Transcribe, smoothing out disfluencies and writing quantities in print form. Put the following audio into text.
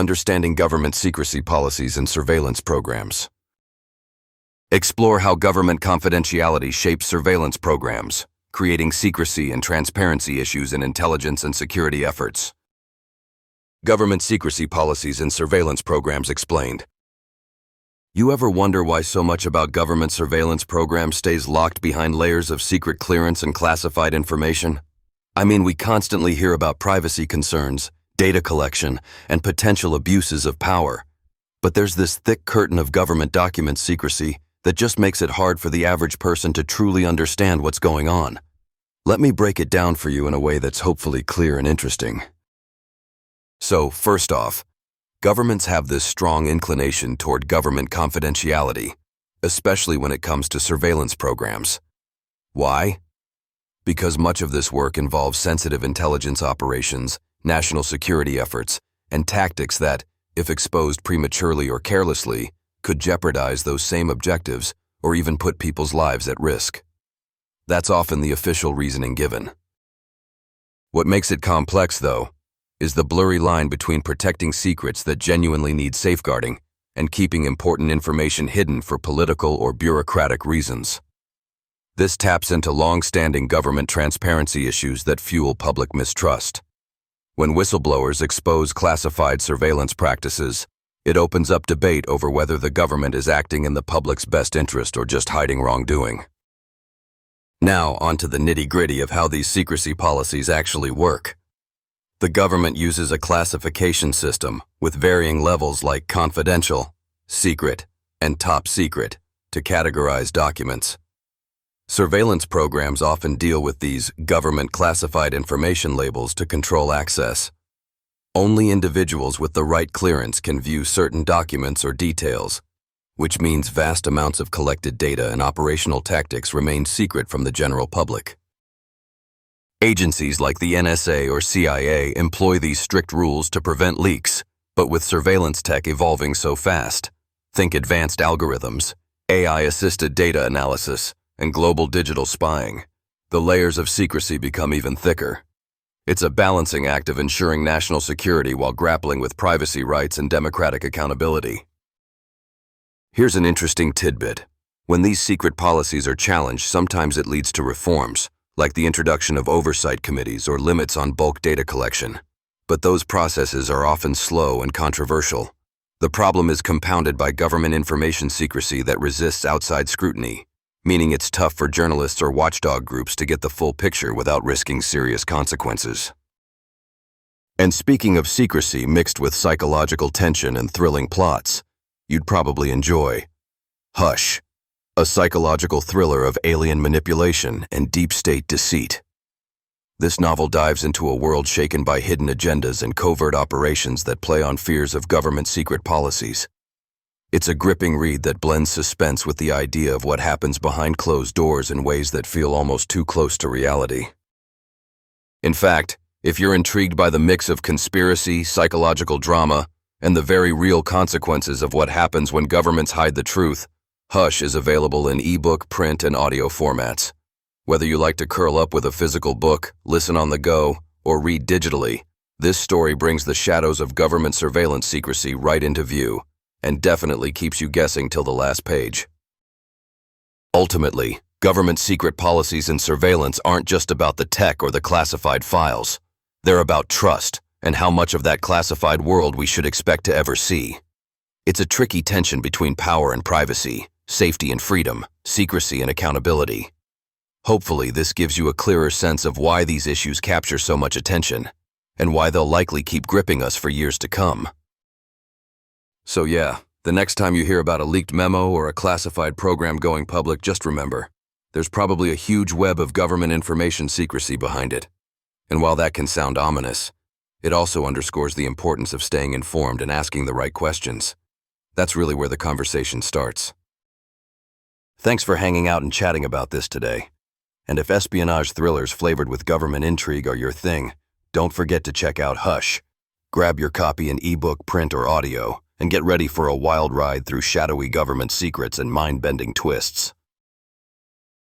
Understanding government secrecy policies and surveillance programs. Explore how government confidentiality shapes surveillance programs, creating secrecy and transparency issues in intelligence and security efforts. Government secrecy policies and surveillance programs explained. You ever wonder why so much about government surveillance programs stays locked behind layers of secret clearance and classified information? I mean, we constantly hear about privacy concerns, data collection, and potential abuses of power. But there's this thick curtain of government document secrecy that just makes it hard for the average person to truly understand what's going on. Let me break it down for you in a way that's hopefully clear and interesting. So, first off, governments have this strong inclination toward government confidentiality, especially when it comes to surveillance programs. Why? Because much of this work involves sensitive intelligence operations, national security efforts, and tactics that, if exposed prematurely or carelessly, could jeopardize those same objectives or even put people's lives at risk. That's often the official reasoning given. What makes it complex, though, is the blurry line between protecting secrets that genuinely need safeguarding and keeping important information hidden for political or bureaucratic reasons. This taps into long-standing government transparency issues that fuel public mistrust. When whistleblowers expose classified surveillance practices, it opens up debate over whether the government is acting in the public's best interest or just hiding wrongdoing. Now, onto the nitty-gritty of how these secrecy policies actually work. The government uses a classification system with varying levels like confidential, secret, and top secret to categorize documents. Surveillance programs often deal with these government classified information labels to control access. Only individuals with the right clearance can view certain documents or details, which means vast amounts of collected data and operational tactics remain secret from the general public. Agencies like the NSA or CIA employ these strict rules to prevent leaks, but with surveillance tech evolving so fast, think advanced algorithms, AI-assisted data analysis, and global digital spying, the layers of secrecy become even thicker. It's a balancing act of ensuring national security while grappling with privacy rights and democratic accountability. Here's an interesting tidbit. When these secret policies are challenged, sometimes it leads to reforms, like the introduction of oversight committees or limits on bulk data collection. But those processes are often slow and controversial. The problem is compounded by government information secrecy that resists outside scrutiny, meaning it's tough for journalists or watchdog groups to get the full picture without risking serious consequences. And speaking of secrecy mixed with psychological tension and thrilling plots, you'd probably enjoy Hush, a psychological thriller of alien manipulation and deep state deceit. This novel dives into a world shaken by hidden agendas and covert operations that play on fears of government secret policies. It's a gripping read that blends suspense with the idea of what happens behind closed doors in ways that feel almost too close to reality. In fact, if you're intrigued by the mix of conspiracy, psychological drama, and the very real consequences of what happens when governments hide the truth, Hush is available in ebook, print, and audio formats. Whether you like to curl up with a physical book, listen on the go, or read digitally, this story brings the shadows of government surveillance secrecy right into view, and definitely keeps you guessing till the last page. Ultimately, government secret policies and surveillance aren't just about the tech or the classified files. They're about trust and how much of that classified world we should expect to ever see. It's a tricky tension between power and privacy, safety and freedom, secrecy and accountability. Hopefully, this gives you a clearer sense of why these issues capture so much attention, and why they'll likely keep gripping us for years to come. So yeah, the next time you hear about a leaked memo or a classified program going public, just remember, there's probably a huge web of government information secrecy behind it. And while that can sound ominous, it also underscores the importance of staying informed and asking the right questions. That's really where the conversation starts. Thanks for hanging out and chatting about this today. And if espionage thrillers flavored with government intrigue are your thing, don't forget to check out Hush. Grab your copy in ebook, print, or audio, and get ready for a wild ride through shadowy government secrets and mind-bending twists.